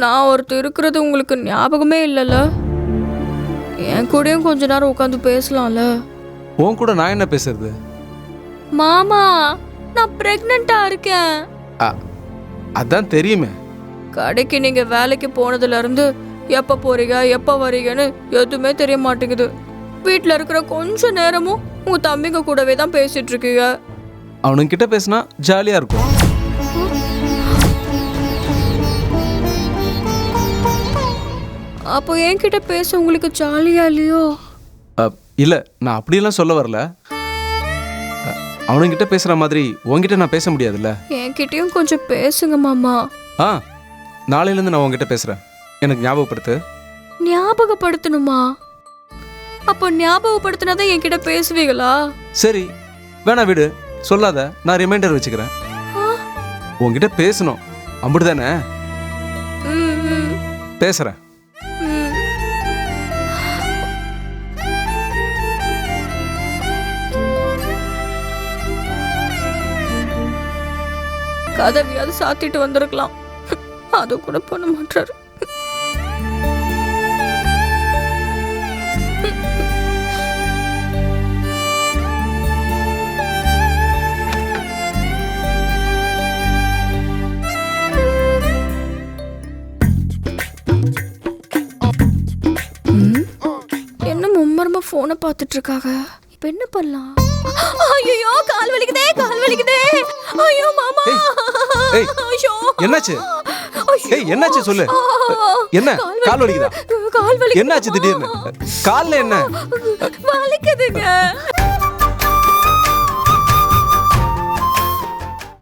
நான் ஒருத்தர் இருக்கிறது உங்களுக்கு ஞாபகமே இல்லைல்ல? என் கூடயும் கொஞ்ச நேரம் உட்காந்து பேசலாம்ல? உன் கூட நான் என்ன பேசுறது? மாமா, நான் பிரெக்னெண்டா இருக்கேன். அதான் தெரியுமே. கடைக்கு நீங்க வேலைக்கு போனதுல இருந்து எப்ப போறீங்க எப்ப வரீங்கன்னு எதுவுமே தெரிய மாட்டேங்குது. வீட்டுல இருக்கிற கொஞ்ச நேரமும் உங்க தம்பிங்க கூடவே தான் பேசிட்டு இருக்கீங்க. அவனுங்கிட்ட பேசினா ஜாலியா இருக்கும். அப்போ என்கிட்ட பேச உங்களுக்கு ஜாலியா இல்லையோ? இல்ல, நான் அப்படியெல்லாம் சொல்ல வரல. அவனுங்கிட்ட பேசுற மாதிரி உன்கிட்ட நான் பேச முடியாதுல்ல. என்கிட்டயும் கொஞ்சம் பேசுங்க மாமா. நாளையிலேருந்து நான் உங்ககிட்ட பேசுறேன். எனக்கு ஞாபகப்படுத்து. ஞாபகப்படுத்தணுமா? அப்போ ஞாபகப்படுத்தினாதான் என்கிட்ட பேசுவீங்களா? சரி, வேணா விடு, சொல்லாத. நான் ரிமைண்டர் வச்சுக்கிறேன். உங்ககிட்ட பேசணும் அப்படிதானே? பேசுறேன். கதவியாவது சாத்திட்டு வந்திருக்கலாம். அது கூட பண்ண மாட்டாரு. என்ன மும்மரமா போனை பார்த்துட்டு இருக்காங்க. இப்ப என்ன பண்ணலாம்? ஐயோ, கால் வலிக்குதே, கால் வலிக்குதே. ஐயோ மாமா. ஐயோ, என்னாச்சு? ஏய், என்னாச்சு சொல்லு. என்ன கால் வலிக்குதா? கால் வலிக்குது. என்னாச்சு திடீர்னு? கால்ல என்ன வலிக்குதுங்க.